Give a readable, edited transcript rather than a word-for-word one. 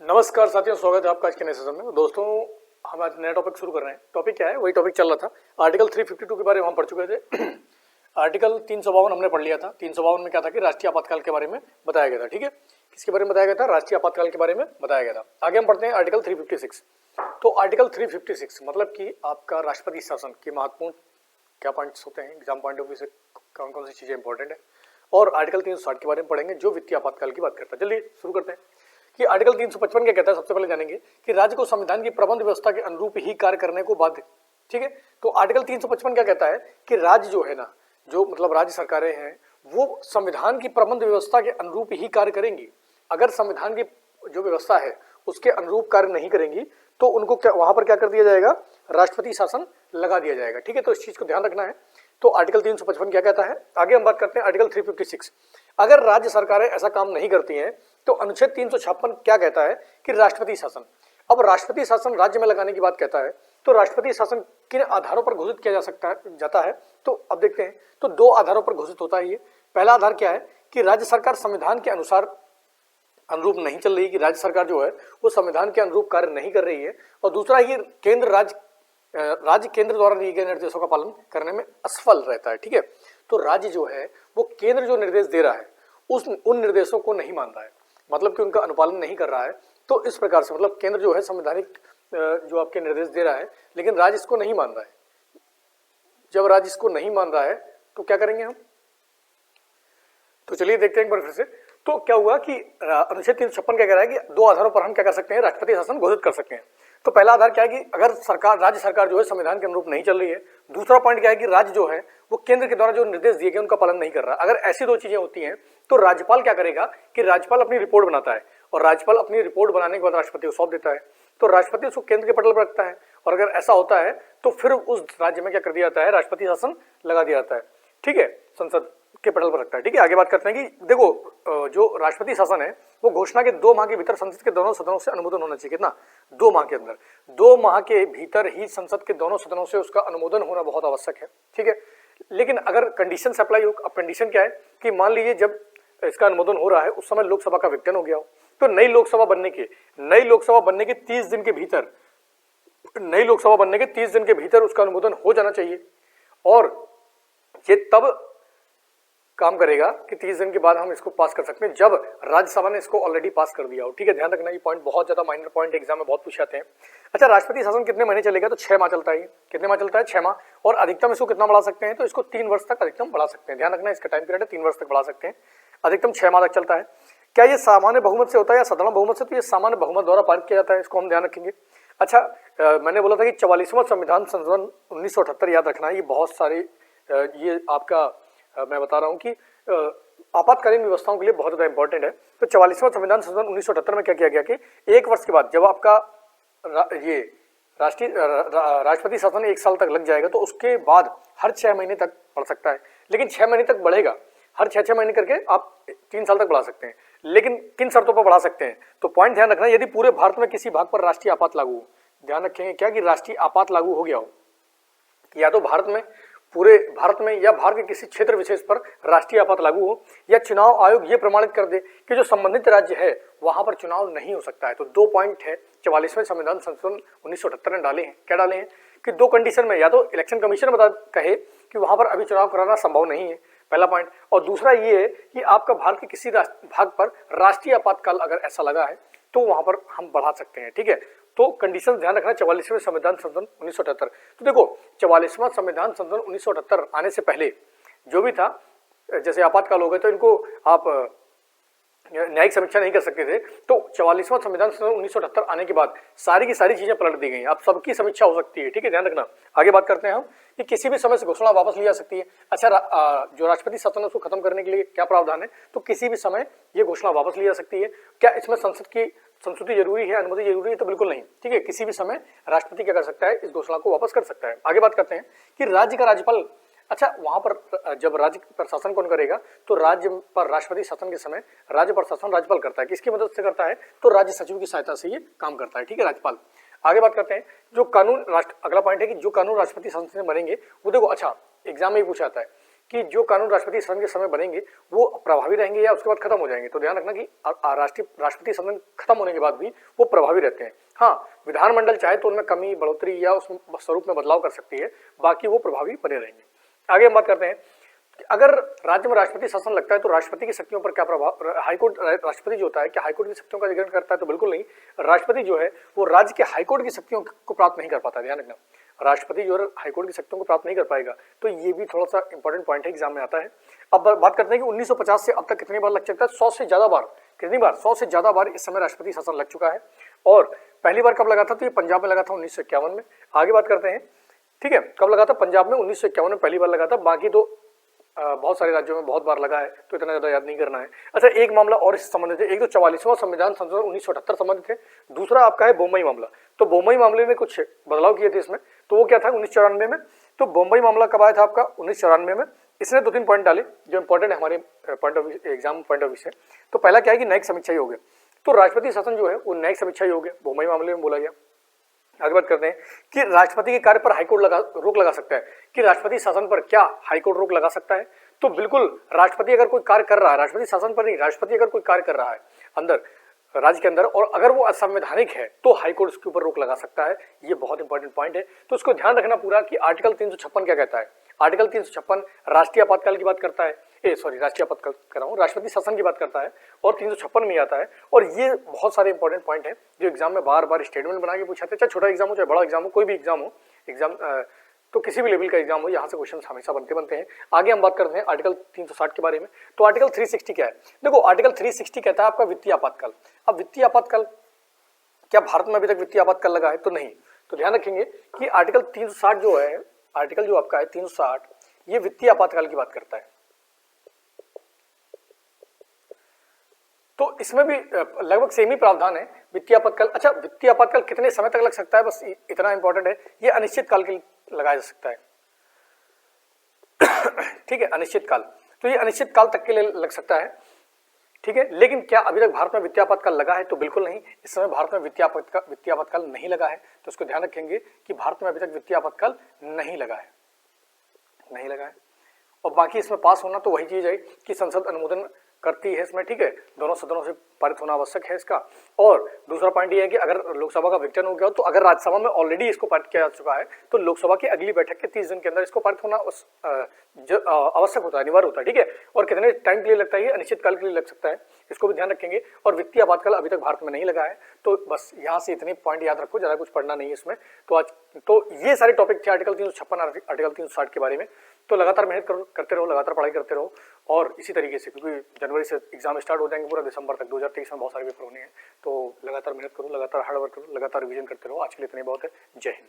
नमस्कार साथियों, स्वागत है आपका आज के नए सेशन में। दोस्तों, हम आज नया टॉपिक शुरू कर रहे हैं। टॉपिक क्या है? वही टॉपिक चल रहा था। आर्टिकल 352 के बारे में हम पढ़ चुके थे। आर्टिकल 352 हमने पढ़ लिया था। 352 में क्या था कि राष्ट्रीय आपातकाल के बारे में बताया गया था। ठीक है, किसके बारे में बताया गया था? राष्ट्रीय आपातकाल के बारे में बताया गया था। आगे हम पढ़ते हैं आर्टिकल 356। तो आर्टिकल 356 मतलब कि आपका राष्ट्रपति शासन के महत्वपूर्ण क्या पॉइंट्स होते हैं, एग्जाम पॉइंट ऑफ व्यू से कौन कौन सी चीजें इंपॉर्टेंट है, और आर्टिकल 360 के बारे में पढ़ेंगे जो वित्तीय आपातकाल की बात करता है। जल्दी शुरू करते हैं कि आर्टिकल 355 क्या कहता है। सबसे पहले जानेंगे कि राज्य को संविधान की प्रबंध व्यवस्था के अनुरूप ही कार्य करने को बाध्य। ठीक है, तो आर्टिकल 355 क्या कहता है कि राज्य जो है ना, जो मतलब राज्य सरकारें हैं, वो संविधान की प्रबंध व्यवस्था के अनुरूप ही कार्य करेंगी। अगर संविधान की जो व्यवस्था है उसके अनुरूप कार्य नहीं करेंगी तो उनको क्या वहां पर क्या कर दिया जाएगा? राष्ट्रपति शासन लगा दिया जाएगा। ठीक है, तो इस चीज को ध्यान रखना है। तो आर्टिकल 355 क्या कहता है? आगे हम बात करते हैं आर्टिकल 356। अगर राज्य सरकारें ऐसा काम नहीं करती हैं तो अनुच्छेद 356 क्या कहता है कि राष्ट्रपति शासन। अब राष्ट्रपति शासन राज्य में लगाने की बात कहता है, तो राष्ट्रपति शासन किन आधारों पर घोषित किया जाता है? तो अब देखते हैं। तो दो आधारों पर घोषित होता है ये। पहला आधार क्या है कि राज्य सरकार संविधान के अनुरूप नहीं चल रही, कि राज्य सरकार जो है वो संविधान के अनुरूप कार्य नहीं कर रही है, और दूसरा ये राज्य केंद्र द्वारा दिए गए निर्देशों का पालन करने में असफल रहता है। ठीक है, तो राज्य जो है वो केंद्र जो निर्देश दे रहा है उन निर्देशों को नहीं मान रहा है, मतलब कि उनका अनुपालन नहीं कर रहा है। तो इस प्रकार से मतलब केंद्र जो है संवैधानिक जो आपके निर्देश दे रहा है, लेकिन राज्य इसको नहीं मान रहा है। जब राज्य इसको नहीं मान रहा है तो क्या करेंगे हम? तो चलिए देखते हैं एक बार फिर से। तो क्या हुआ कि अनुच्छेद 356 क्या कह रहा है कि दो आधारों पर हम क्या कर सकते हैं? राष्ट्रपति शासन घोषित कर सकते हैं। तो पहला आधार क्या है कि अगर राज्य सरकार जो है संविधान के अनुरूप नहीं चल रही है। दूसरा पॉइंट क्या है कि राज्य जो है वो केंद्र के द्वारा जो निर्देश दिए गए उनका पालन नहीं कर रहा। अगर ऐसी दो चीजें होती हैं तो राज्यपाल क्या करेगा कि राज्यपाल अपनी रिपोर्ट बनाता है, और राज्यपाल अपनी रिपोर्ट बनाने के बाद राष्ट्रपति को सौंप देता है। तो राष्ट्रपति उसको केंद्र के पटल पर रखता है, और अगर ऐसा होता है तो फिर उस राज्य में क्या कर दिया जाता है? राष्ट्रपति शासन लगा दिया जाता है। ठीक है, संसद के पटल पर रखता है। ठीक है, आगे बात करते हैं कि देखो जो राष्ट्रपति शासन है वो घोषणा के 2 माह के भीतर संसद के दोनों सदनों से अनुमोदन होना चाहिए। कितना? 2 माह के अंदर। 2 माह के भीतर ही संसद के दोनों सदनों से उसका अनुमोदन होना बहुत आवश्यक है। ठीक है, लेकिन अगर कंडीशन अप्लाई हो, अब कंडीशन क्या है कि मान लीजिए जब इसका अनुमोदन हो रहा है उस समय लोकसभा का विघटन हो गया हो, तो नई लोकसभा बनने के 30 दिन के भीतर उसका अनुमोदन हो जाना चाहिए, और ये तब काम करेगा कि 30 दिन के बाद हम इसको पास कर सकते हैं जब राज्यसभा ने इसको ऑलरेडी पास कर दिया हो। ठीक है, ध्यान रखना, ये पॉइंट बहुत ज्यादा माइनर पॉइंट एग्जाम में बहुत पूछे जाते हैं। अच्छा, राष्ट्रपति शासन कितने महीने चलेगा? तो 6 माह चलता है। कितने माह चलता है? 6 माह। और अधिकतम इसको कितना बढ़ा सकते हैं? तो इसको 3 वर्ष तक अधिकतम बढ़ा सकते हैं। ध्यान रखना, इसका टाइम पीरियड है 3 वर्ष तक बढ़ा सकते हैं। अधिकतम 6 माह तक चलता है। क्या ये सामान्य बहुमत से होता है या साधारण बहुमत से? तो ये सामान्य बहुमत द्वारा पारित किया जाता है, इसको हम ध्यान रखेंगे। अच्छा, मैंने बोला था कि 44वां संविधान संशोधन 1978 याद रखना है। ये बहुत सारे ये आपका मैं बता रहा हूँ कि आपातकालीन व्यवस्थाओं के लिए बहुत ज्यादा इंपॉर्टेंट है। तो 44वां संविधान संशोधन 1978 में क्या किया गया कि 1 वर्ष के बाद जब आपका ये राष्ट्रपति शासन 1 साल तक लग जाएगा तो उसके बाद हर 6 महीने तक बढ़ सकता है, लेकिन 6 महीने तक बढ़ेगा। हर 6 महीने करके आप 3 साल तक बढ़ा सकते हैं, लेकिन किन शर्तों पर बढ़ा सकते हैं? तो पॉइंट ध्यान रखना, यदि पूरे भारत में किसी भाग पर राष्ट्रीय आपात लागू हो। ध्यान रखेंगे क्या कि राष्ट्रीय आपात लागू हो गया हो, या तो पूरे भारत में या भारत के किसी क्षेत्र विशेष पर राष्ट्रीय आपात लागू हो, या चुनाव आयोग ये प्रमाणित कर दे कि जो संबंधित राज्य है वहां पर चुनाव नहीं हो सकता है। तो 2 पॉइंट है 44वें संविधान संशोधन 1978 ने डाले हैं। क्या डाले हैं कि 2 कंडीशन में या तो इलेक्शन कमीशन कहे कि वहां पर अभी चुनाव कराना संभव नहीं है, पहला पॉइंट, और दूसरा ये है कि आपका भारत के किसी भाग पर राष्ट्रीय आपातकाल अगर ऐसा लगा है तो वहां पर हम बढ़ा सकते हैं। ठीक है, तो कंडीशन ध्यान रखना 44वें संविधान संशोधन 1978। तो देखो 44वां संविधान संशोधन 1978 आने से पहले जो भी था, जैसे आपातकाल हो गए तो इनको आप न्यायिक समीक्षा नहीं कर सकते थे। तो 44वां संविधान संशोधन 1978 आने के बाद सारी की सारी चीजें पलट दी गई, अब सबकी समीक्षा हो सकती है। ठीक है, ध्यान रखना। आगे बात करते हैं हम कि किसी भी समय से घोषणा वापस ली जा सकती है। अच्छा, जो राष्ट्रपति शासन है उसको खत्म करने के लिए क्या प्रावधान है? तो किसी भी समय ये घोषणा वापस ली जा सकती है। क्या इसमें संसद की संस्तुति जरूरी है, अनुमति जरूरी है? तो बिल्कुल नहीं। ठीक है, किसी भी समय राष्ट्रपति क्या कर सकता है? इस घोषणा को वापस कर सकता है। आगे बात करते हैं कि राज्य का राज्यपाल, अच्छा वहां पर जब राज्य पर शासन कौन करेगा? तो राज्य पर राष्ट्रपति शासन के समय राज्य पर शासन राज्यपाल करता है। किसकी मदद से करता है? तो राज्य सचिव की सहायता से ये काम करता है। ठीक है, राज्यपाल। आगे बात करते हैं जो कानून अगला पॉइंट है कि जो कानून राष्ट्रपति शासन से बनेंगे वो देखो, अच्छा एग्जाम में ही पूछा जाता है कि जो कानून राष्ट्रपति सदन के समय बनेंगे वो प्रभावी रहेंगे या उसके बाद खत्म हो जाएंगे। तो ध्यान रखना कि राष्ट्रपति सदन खत्म होने के बाद भी वो प्रभावी रहते हैं। हाँ, विधानमंडल चाहे तो उनमें कमी, बढ़ोतरी या उस स्वरूप में बदलाव कर सकती है, बाकी वो प्रभावी बने रहेंगे। आगे हम बात करते हैं कि अगर राज्य में राष्ट्रपति शासन लगता है तो राष्ट्रपति की शक्तियों पर क्या प्रभाव, हाईकोर्ट राष्ट्रपति जो होता है क्या हाईकोर्ट की शक्तियों का अधिग्रहण करता है? तो बिल्कुल नहीं। राष्ट्रपति जो है वो राज्य के हाईकोर्ट की शक्तियों को प्राप्त नहीं कर पाता। ध्यान रखना, राष्ट्रपति जो है हाईकोर्ट की शक्तियों को प्राप्त नहीं कर पाएगा। तो ये भी थोड़ा सा इंपॉर्टेंट पॉइंट है, एग्जाम में आता है। अब बात करते हैं कि 1950 से अब तक कितनी बार लग चुका है? 100 से ज्यादा बार। कितनी बार? 100 से ज्यादा बार इस समय राष्ट्रपति शासन लग चुका है। और पहली बार कब लगा था? तो ये पंजाब में लगा था 1951 में। आगे बात करते हैं, ठीक है, कब लगा था? पंजाब में 1951 में पहली बार लगा था। बाकी तो बहुत सारे राज्यों में बहुत बार लगा है, तो इतना ज्यादा याद नहीं करना है। अच्छा, एक मामला और इससे संबंधित है। एक तो 44वां संविधान संशोधन 1978 संबंधित है, दूसरा आपका है बम्बई मामला। तो बम्बई मामले में कुछ बदलाव किए थे इसमें, तो वो क्या था 1994 में। तो बम्बई मामला कब आया था आपका? 1994 में। इसने 2-3 पॉइंट डाले जो इंपॉर्टेंट है हमारे point of exam point of view से। तो पहला क्या है कि न्यायिक समीक्षा योग्य, तो राष्ट्रपति शासन जो है वो न्यायिक समीक्षा योग्य बम्बई मामले में बोला गया। आगे बात करते हैं कि राष्ट्रपति के कार्य पर हाईकोर्ट रोक लगा सकता है, कि राष्ट्रपति शासन पर क्या हाईकोर्ट रोक लगा सकता है? तो बिल्कुल, राष्ट्रपति अगर कोई कार्य कर रहा है, राष्ट्रपति शासन पर नहीं, राष्ट्रपति अगर कोई कार्य कर रहा है अंदर राज्य के अंदर और अगर वो असंवैधानिक है तो हाईकोर्ट उसके ऊपर रोक लगा सकता है। ये बहुत इंपॉर्टेंट पॉइंट है, तो उसको ध्यान रखना पूरा कि आर्टिकल 356 क्या कहता है। आर्टिकल 356 राष्ट्रीय आपातकाल की बात करता है, राष्ट्रीय आपातकाल कर रहा हूँ, राष्ट्रपति शासन की बात करता है और 356 में आता है। और ये बहुत सारे इंपॉर्टेंट पॉइंट है जो एग्जाम में बार बार स्टेटमेंट बना के पूछा था, चाहे छोटा एग्जाम हो चाहे बड़ा एग्जाम हो, कोई भी एग्जाम हो, तो किसी भी लेवल का एग्जाम हो, यहाँ से क्वेश्चन हमेशा बनते हैं। आगे हम बात करते हैं आर्टिकल 360 के बारे में। तो आर्टिकल 360 क्या है? देखो, आर्टिकल 360 कहता है आपका वित्तीय आपातकाल। अब वित्तीय आपातकाल, क्या भारत में अभी तक वित्तीय आपातकाल लगा है? तो नहीं। तो ध्यान रखेंगे कि आर्टिकल 360 जो है, आर्टिकल जो आपका है 360, ये वित्तीय आपातकाल की बात करता है। तो इसमें भी लगभग सेम ही प्रावधान है वित्तीय आपातकाल। अच्छा, वित्तीय आपातकाल कितने समय तक लग सकता है? बस इतना इंपॉर्टेंट है, ये अनिश्चित काल के लिए लगाया जा सकता है। ठीक है, अनिश्चित काल, तो ये अनिश्चित काल तक के लिए लग सकता है। ठीक है, लेकिन क्या अभी तक भारत में वित्तीय आपातकाल लगा है? तो बिल्कुल नहीं। इस समय भारत में वित्तीय आपातकाल नहीं लगा है। तो इसको ध्यान रखेंगे कि भारत में अभी तक वित्तीय आपातकाल नहीं लगा है, नहीं लगा है। और बाकी इसमें पास होना तो वही चीज है कि संसद अनुमोदन करती है इसमें, ठीक है, दोनों सदनों से पारित होना आवश्यक है इसका। और दूसरा पॉइंट ये है कि अगर लोकसभा का विघटन हो गया तो अगर राज्यसभा में ऑलरेडी इसको पारित किया जा चुका है तो लोकसभा की अगली बैठक के 30 दिन के अंदर इसको पारित होना आवश्यक होता है, अनिवार्य होता है। ठीक है, और कितने टाइम के लिए लगता है? अनिश्चित काल के लिए लग सकता है, इसको भी ध्यान रखेंगे। और वित्तीय आपातकाल अभी तक भारत में नहीं लगा है। तो बस यहाँ से इतने पॉइंट याद रखो, ज्यादा कुछ पढ़ना नहीं है इसमें। तो आज तो ये सारे टॉपिक थे आर्टिकल 356 आर्टिकल 360 के बारे में। तो लगातार मेहनत करते रहो, लगातार पढ़ाई करते रहो। और इसी तरीके से, क्योंकि जनवरी से एग्जाम स्टार्ट हो जाएंगे पूरा दिसंबर तक, 2023 में बहुत सारे पेपर होने हैं। तो लगातार मेहनत करो, लगातार हार्ड वर्क करो, लगातार रिवीजन करते रहो। आज के लिए इतने बहुत है। जय हिंद।